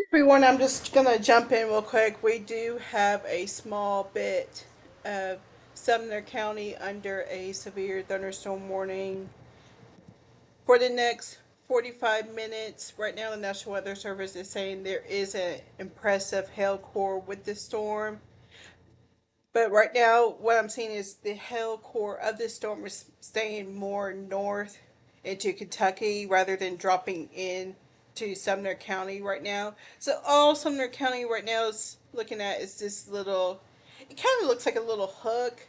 Everyone, I'm just gonna jump in real quick. We do have a small bit of Sumner County under a severe thunderstorm warning for the next 45 minutes. Right now, the National Weather Service is saying there is an impressive hail core with the storm. But right now, what I'm seeing is the hail core of this storm is staying more north into Kentucky rather than dropping in to Sumner County right now. So all Sumner County right now is looking at is this little. It kind of looks like a little hook,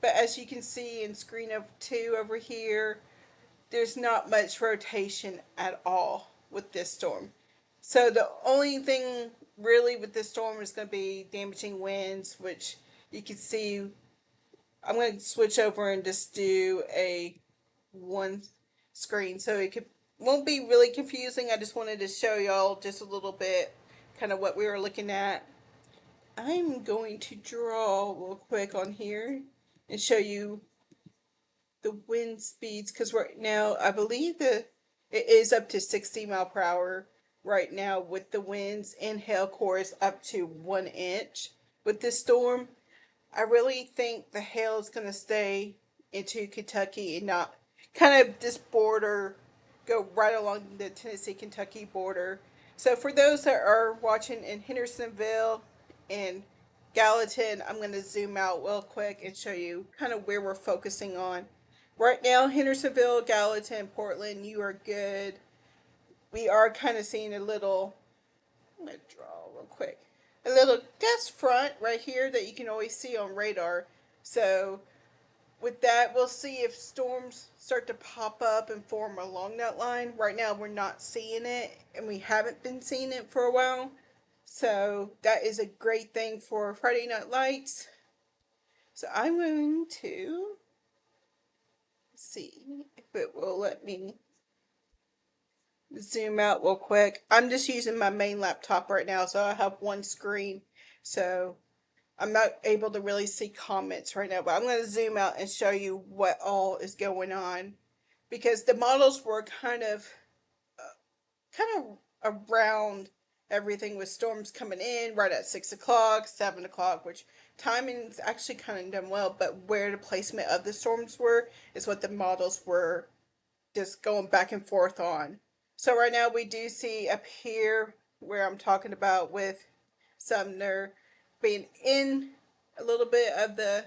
but as you can see in screen of two over here, there's not much rotation at all with this storm. So the only thing really with this storm is going to be damaging winds, which you can see. I'm going to switch over and just do a one screen so it could won't be really confusing. I just wanted to show y'all just a little bit kind of what we were looking at. I'm going to draw real quick on here and show you the wind speeds because right now I believe that it is up to 60 mile per hour right now with the winds and hail cores up to 1 inch with this storm. I really think the hail is going to stay into Kentucky and not kind of this border go right along the Tennessee Kentucky border. So for those that are watching in Hendersonville and Gallatin, I'm going to zoom out real quick and show you kind of where we're focusing on. Right now, Hendersonville, Gallatin, Portland, you are good. We are kind of seeing a little, I'm going to draw real quick, a little gust front right here that you can always see on radar. So with that, we'll see if storms start to pop up and form along that line. Right now, we're not seeing it, and we haven't been seeing it for a while. So that is a great thing for Friday Night Lights. So I'm going to see if it will let me zoom out real quick. I'm just using my main laptop right now, so I have one screen. So I'm not able to really see comments right now, but I'm going to zoom out and show you what all is going on because the models were kind of around everything with storms coming in right at 6 o'clock, 7 o'clock, which timing's actually kind of done well, but where the placement of the storms were is what the models were just going back and forth on. So right now we do see up here where I'm talking about with Sumner being in a little bit of the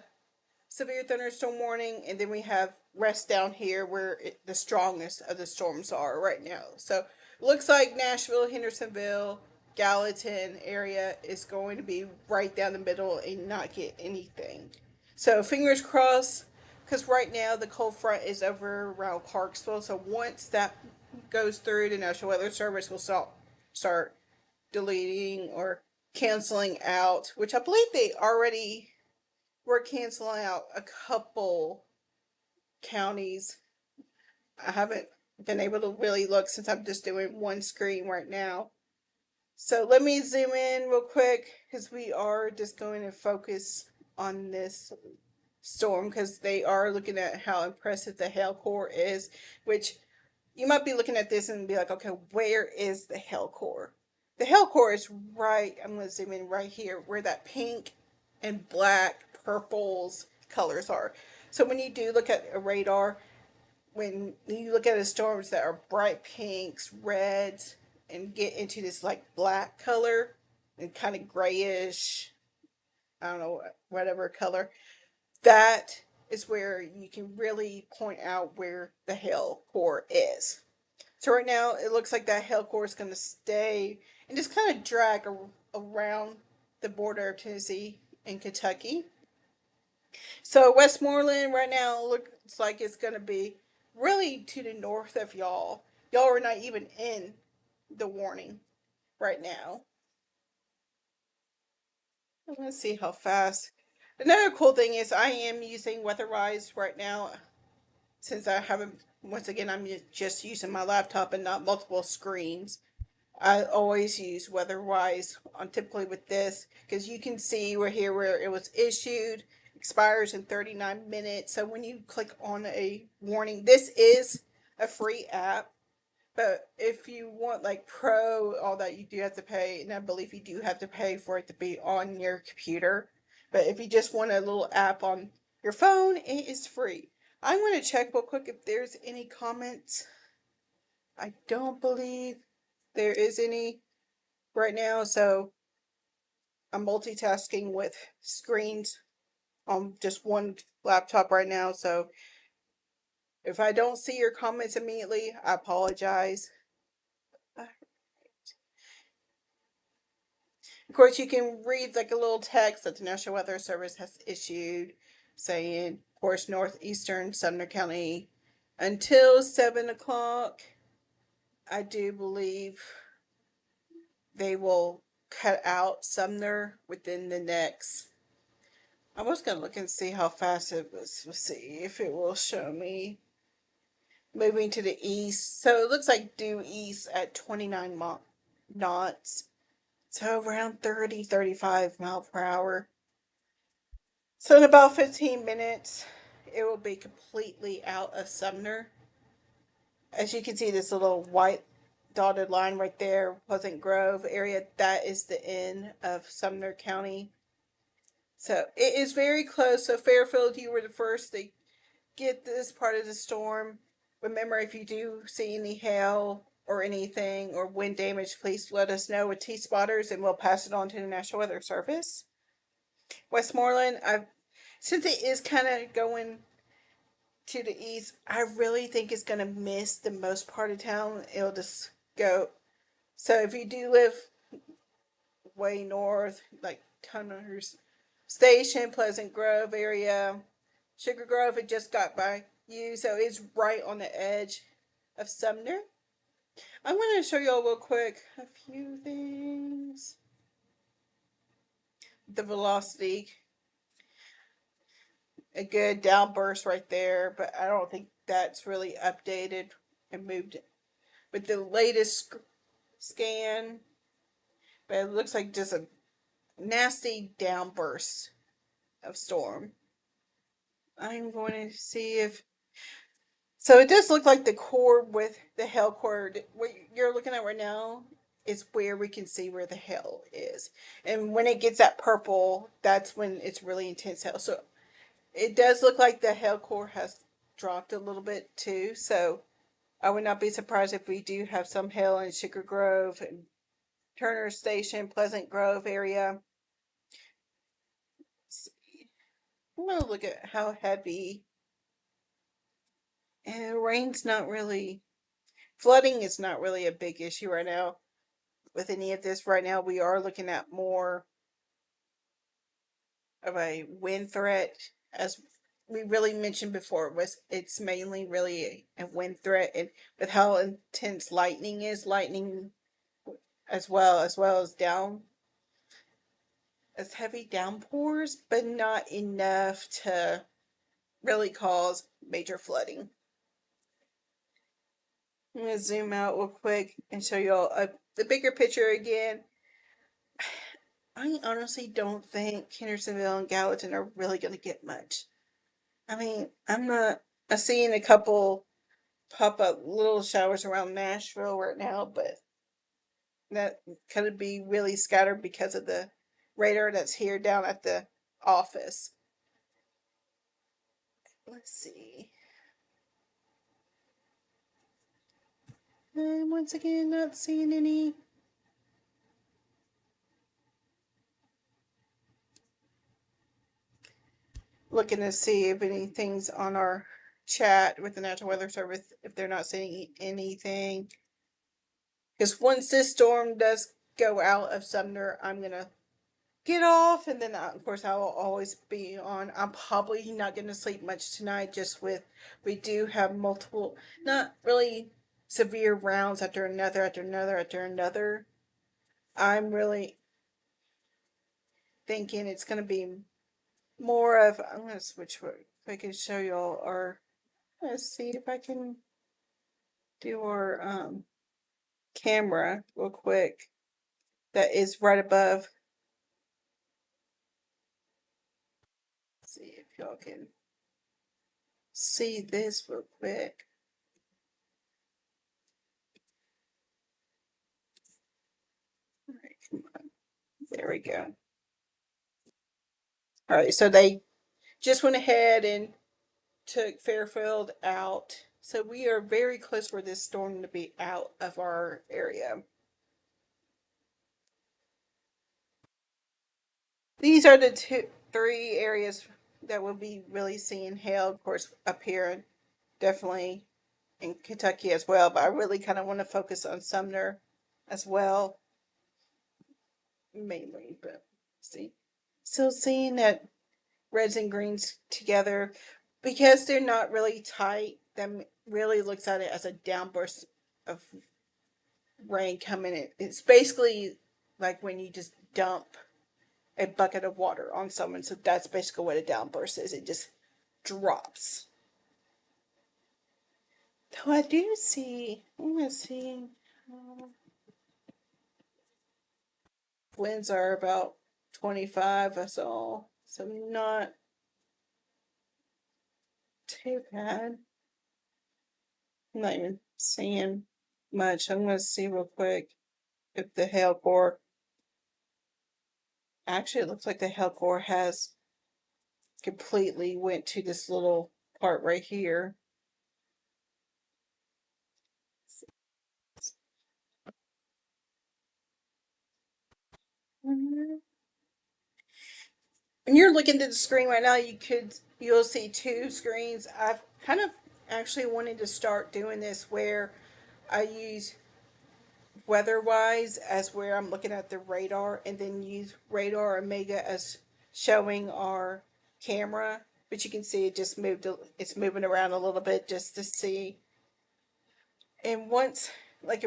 severe thunderstorm warning, and then we have rest down here where the strongest of the storms are right now. So it looks like Nashville, Hendersonville, Gallatin area is going to be right down the middle and not get anything. So fingers crossed, because right now the cold front is over around Clarksville. So once that goes through, the National Weather Service will start deleting or canceling out, which I believe they already were canceling out a couple counties. I haven't been able to really look since I'm just doing one screen right now. So let me zoom in real quick because we are just going to focus on this storm because they are looking at how impressive the hail core is, which you might be looking at this and be like, okay, where is the hail core? The hail core is right, I'm going to zoom in right here where that pink and black, purples colors are. So when you do look at a radar, when you look at the storms that are bright pinks, reds, and get into this like black color and kind of grayish, I don't know, whatever color, that is where you can really point out where the hail core is. So right now it looks like that hail core is going to stay and just kind of drag around the border of Tennessee and Kentucky. So Westmoreland right now looks like it's going to be really to the north of y'all. Y'all are not even in the warning right now. Let's see how fast. Another cool thing is I am using Weatherwise right now since I haven't. Once again, I'm just using my laptop and not multiple screens. I always use Weatherwise on typically with this because you can see we're here where it was issued, expires in 39 minutes. So when you click on a warning, this is a free app, But if you want like pro, all that, you do have to pay, and I believe you do have to pay for it to be on your computer. But if you just want a little app on your phone, it is free. I'm going to check real quick if there's any comments. I don't believe there is any right now, so I'm multitasking with screens on just one laptop right now. So if I don't see your comments immediately, I apologize. Of course, you can read like a little text that the National Weather Service has issued saying, of course, northeastern Sumner County until 7 o'clock. I do believe they will cut out Sumner within the next. I was going to look and see how fast it was. Let's see if it will show me moving to the east. So it looks like due east at 29 knots. So around 30, 35 miles per hour. So in about 15 minutes, it will be completely out of Sumner. As you can see, this little white dotted line right there, Pleasant Grove area, that is the end of Sumner County. So it is very close. So Fairfield, you were the first to get this part of the storm. Remember, if you do see any hail or anything or wind damage, please let us know with T-spotters and we'll pass it on to the National Weather Service. Westmoreland, since it is kind of going to the east, I really think it's going to miss the most part of town. It'll just go. So if you do live way north, like Tunners Station, Pleasant Grove area, Sugar Grove, it just got by you. So it's right on the edge of Sumner. I'm going to show y'all real quick a few things. The velocity, a good downburst right there, but I don't think that's really updated and moved with the latest scan. But it looks like just a nasty downburst of storm. I'm going to see if. So it does look like the core with the hail core. What you're looking at right now is where we can see where the hail is. And when it gets that purple, that's when it's really intense hail. So it does look like the hail core has dropped a little bit too. So I would not be surprised if we do have some hail in Sugar Grove and Turner Station, Pleasant Grove area. I'm going to look at how heavy. And rain's not really, flooding is not really a big issue right now with any of this. Right now, we are looking at more of a wind threat, as we really mentioned before. Was it's mainly really a wind threat, and with how intense lightning is, lightning as well as down as heavy downpours, but not enough to really cause major flooding. I'm gonna zoom out real quick and show y'all the bigger picture again. I honestly don't think Hendersonville and Gallatin are really gonna get much. I mean, I'm seeing a couple pop up little showers around Nashville right now, but that could be really scattered because of the radar that's here down at the office. Let's see. And once again, not seeing any. Looking to see if anything's on our chat with the National Weather Service, if they're not seeing anything. Because once this storm does go out of Sumner, I'm going to get off. And then, of course, I will always be on. I'm probably not going to sleep much tonight, just with, we do have multiple, not really severe rounds after another, after another, after another. I'm really thinking it's going to be more of, I'm going to switch if I can show y'all our, let's see if I can do our camera real quick that is right above. Let's see if y'all can see this real quick. There we go. All right, so they just went ahead and took Fairfield out. So we are very close for this storm to be out of our area. These are the three areas that we'll be really seeing hail. Of course, up here, definitely in Kentucky as well. But I really kind of want to focus on Sumner as well, mainly. But see, still seeing that reds and greens together because they're not really tight. That really looks at it as a downburst of rain coming in. It's basically like when you just dump a bucket of water on someone. So that's basically what a downburst is. It just drops. Though I do see, I'm gonna see, winds are about 25. That's all. So not too bad. I'm not even seeing much. I'm gonna see real quick if the hail core. Actually, it looks like the hail core has completely went to this little part right here. When you're looking at the screen right now, you'll see two screens. I've kind of actually wanted to start doing this where I use weather wise as where I'm looking at the radar and then use radar omega as showing our camera. But you can see it just it's moving around a little bit just to see. And once like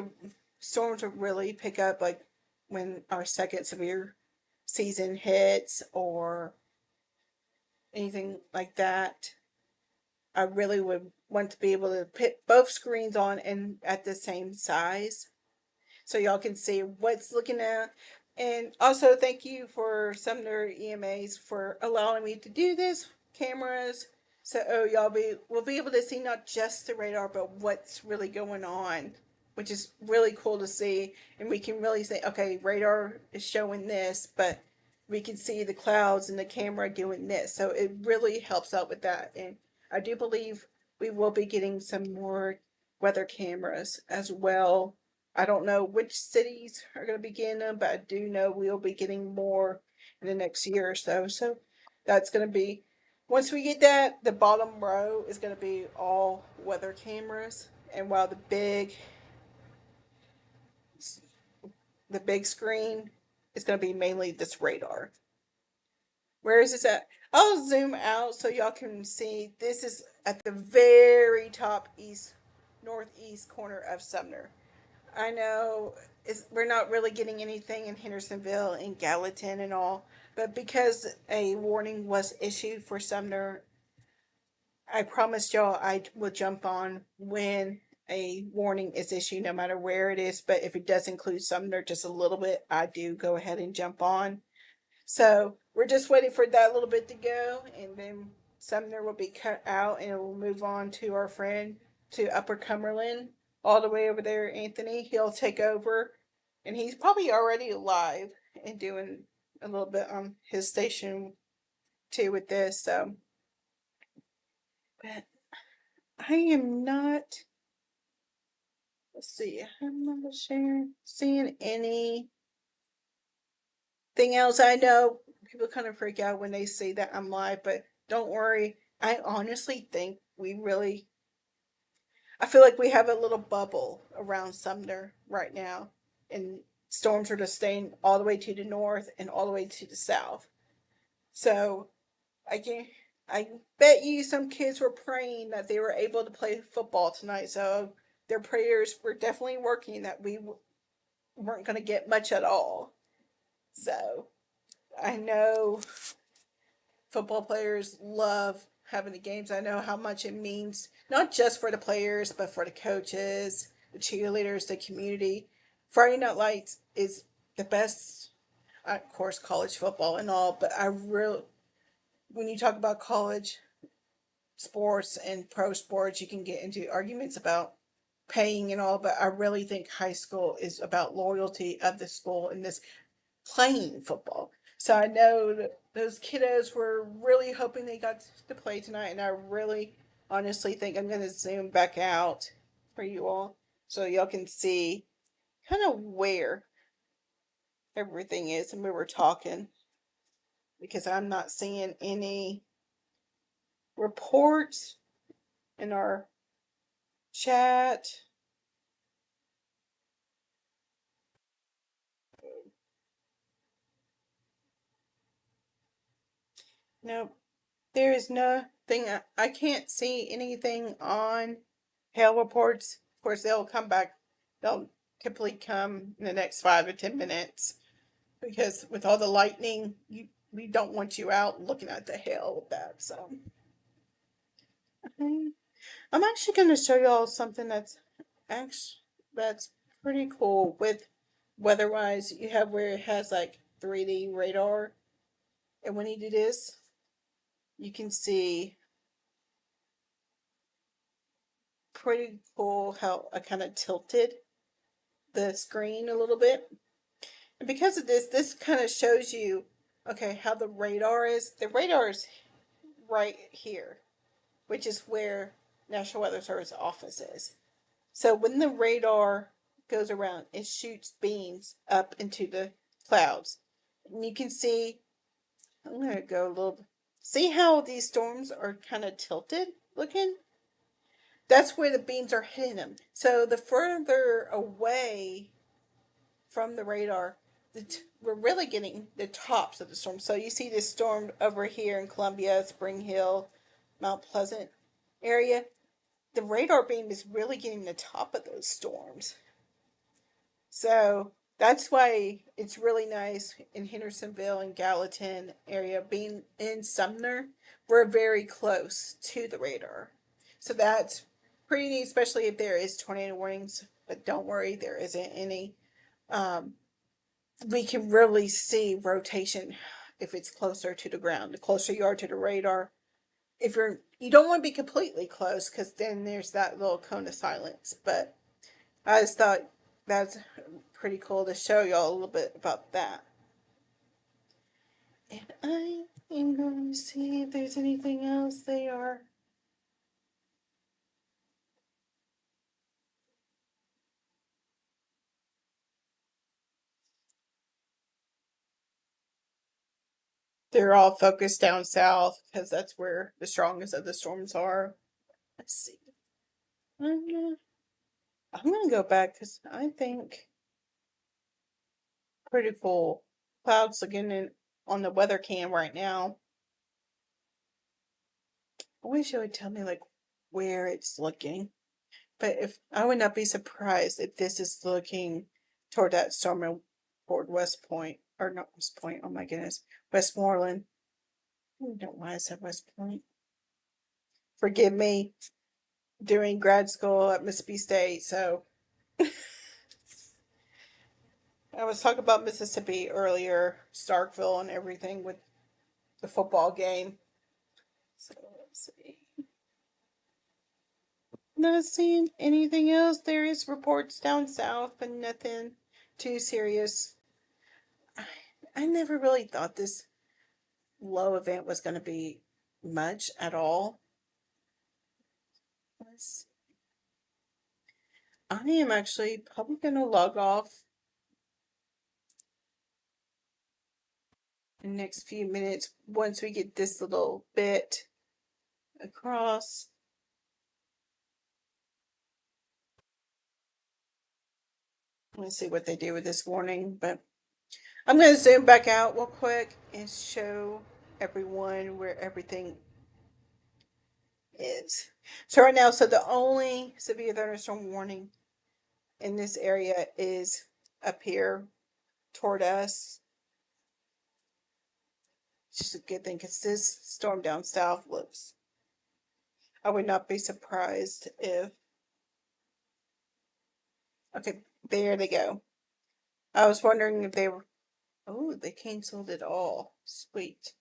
storms will really pick up, like when our second severe season hits or anything like that, I really would want to be able to put both screens on and at the same size so y'all can see what's looking at. And also thank you for Sumner EMAs for allowing me to do this cameras. So y'all will be able to see not just the radar but what's really going on, which is really cool to see. And we can really say, okay, radar is showing this, but we can see the clouds and the camera doing this. So it really helps out with that. And I do believe we will be getting some more weather cameras as well. I don't know which cities are going to be getting them, but I do know we'll be getting more in the next year or so. So that's going to be, once we get that, the bottom row is going to be all weather cameras. And while the big screen is going to be mainly this radar. Where is this at? I'll zoom out so y'all can see. This is at the very top northeast corner of Sumner. I know we're not really getting anything in Hendersonville and Gallatin and all, but because a warning was issued for Sumner, I promised y'all I will jump on when a warning is issued, no matter where it is. But if it does include Sumner just a little bit, I do go ahead and jump on. So we're just waiting for that little bit to go, and then Sumner will be cut out, and it will move on to our friend to Upper Cumberland, all the way over there. Anthony, he'll take over, and he's probably already live and doing a little bit on his station too with this. So, but I am not. Let's see. I'm not seeing anything else. I know people kind of freak out when they see that I'm live, but don't worry. I honestly think I feel like we have a little bubble around Sumner right now, and storms are just staying all the way to the north and all the way to the south. So I can, I bet you some kids were praying that they were able to play football tonight. So their prayers were definitely working that we weren't going to get much at all. So I know football players love having the games. I know how much it means, not just for the players, but for the coaches, the cheerleaders, the community. Friday Night Lights is the best, of course, college football and all, but when you talk about college sports and pro sports, you can get into arguments about paying and all, but I really think high school is about loyalty of the school and this playing football. So I know that those kiddos were really hoping they got to play tonight, and I really honestly think I'm going to zoom back out for you all so y'all can see kind of where everything is and we were talking, because I'm not seeing any reports in our chat. Nope. There is nothing. I can't see anything on hail reports. Of course, they'll come back. They'll typically come in the next 5 to 10 minutes, because with all the lightning, we don't want you out looking at the hail with that. So I'm actually going to show y'all something actually that's pretty cool with weather-wise. You have where it has like 3D radar, and when you do this, you can see pretty cool how I kind of tilted the screen a little bit. And because of this kind of shows you, okay, how the radar is. The radar is right here, which is where National Weather Service office is. So when the radar goes around, it shoots beams up into the clouds. And you can see, I'm going to go a little, see how these storms are kind of tilted looking? That's where the beams are hitting them. So the further away from the radar, we're really getting the tops of the storm. So you see this storm over here in Columbia, Spring Hill, Mount Pleasant area. The radar beam is really getting the top of those storms. So that's why it's really nice in Hendersonville and Gallatin area. Being in Sumner, we're very close to the radar. So that's pretty neat, especially if there is tornado warnings. But don't worry, there isn't any. Um, we can really see rotation if it's closer to the ground. The closer you are to the radar, if you don't want to be completely close, because then there's that little cone of silence. But I just thought that's pretty cool to show y'all a little bit about that. And I am going to see if there's anything else they are. They're all focused down south because that's where the strongest of the storms are. Let's see. I'm gonna go back because I think pretty cool clouds looking in on the weather cam right now. I wish it would tell me like where it's looking. But if I would not be surprised if this is looking toward that storm toward West Point, or not West Point, oh my goodness, Westmoreland. I don't know why I said West Point. Forgive me, doing grad school at Mississippi State, so I was talking about Mississippi earlier, Starkville and everything with the football game. So let's see. Not seeing anything else. There is reports down south, but nothing too serious. I never really thought this low event was going to be much at all. I am actually probably going to log off in the next few minutes once we get this little bit across. Let's see what they do with this warning, but I'm going to zoom back out real quick and show everyone where everything is. So right now, so the only severe thunderstorm warning in this area is up here toward us. It's just a good thing because this storm down south looks, I would not be surprised if, okay, there they go. I was wondering if they were, oh, they canceled it all. Sweet.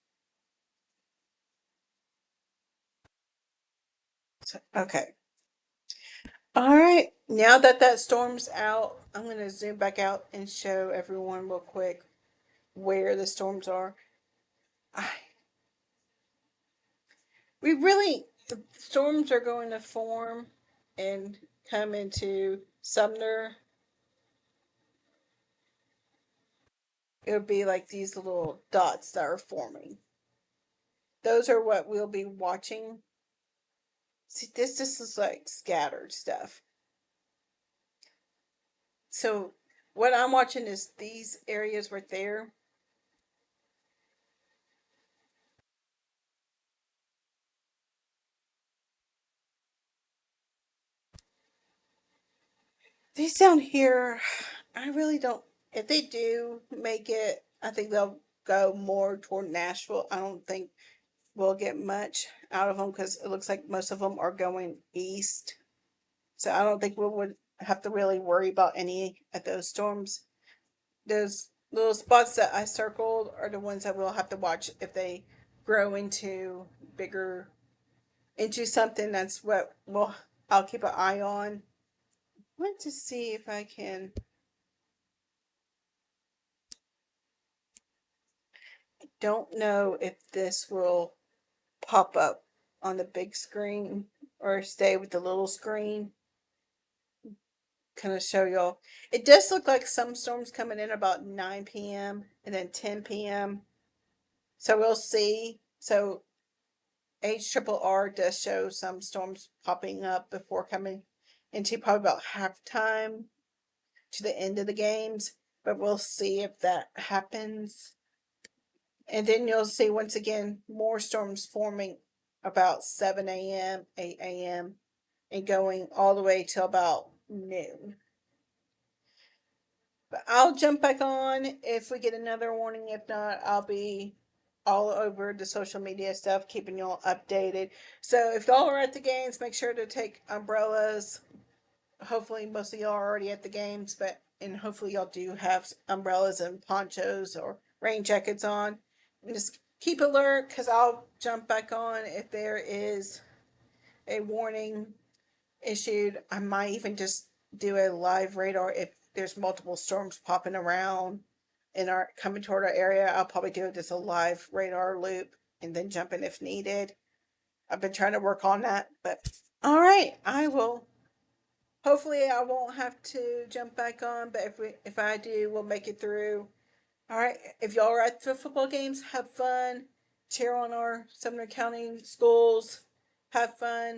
So, okay. All right. Now that that storm's out, I'm going to zoom back out and show everyone real quick where the storms are. I, we really, the storms are going to form and come into Sumner. It'll be like these little dots that are forming. Those are what we'll be watching. See, this just is like scattered stuff. So what I'm watching is these areas right there. These down here, I really don't. If they do make it, I think they'll go more toward Nashville. I don't think we'll get much out of them because it looks like most of them are going east. So I don't think we would have to really worry about any of those storms. Those little spots that I circled are the ones that we'll have to watch if they grow into bigger, into something. That's what I'll keep an eye on. I want to see if I can. Don't know if this will pop up on the big screen or stay with the little screen. Kind of show y'all. It does look like some storms coming in about 9 p.m. and then 10 p.m. So we'll see. So HRRR does show some storms popping up before coming into probably about halftime to the end of the games. But we'll see if that happens. And then you'll see once again more storms forming about 7 a.m., 8 a.m., and going all the way till about noon. But I'll jump back on if we get another warning. If not, I'll be all over the social media stuff, keeping y'all updated. So if y'all are at the games, make sure to take umbrellas. Hopefully, most of y'all are already at the games, but and hopefully y'all do have umbrellas and ponchos or rain jackets on. And just keep alert because I'll jump back on if there is a warning issued. I might even just do a live radar if there's multiple storms popping around in our coming toward our area. I'll probably do just a live radar loop and then jump in if needed. I've been trying to work on that, but all right, I will. Hopefully, I won't have to jump back on, but if I do, we'll make it through. All right, if y'all are at the football games, have fun. Cheer on our Sumner County schools. Have fun.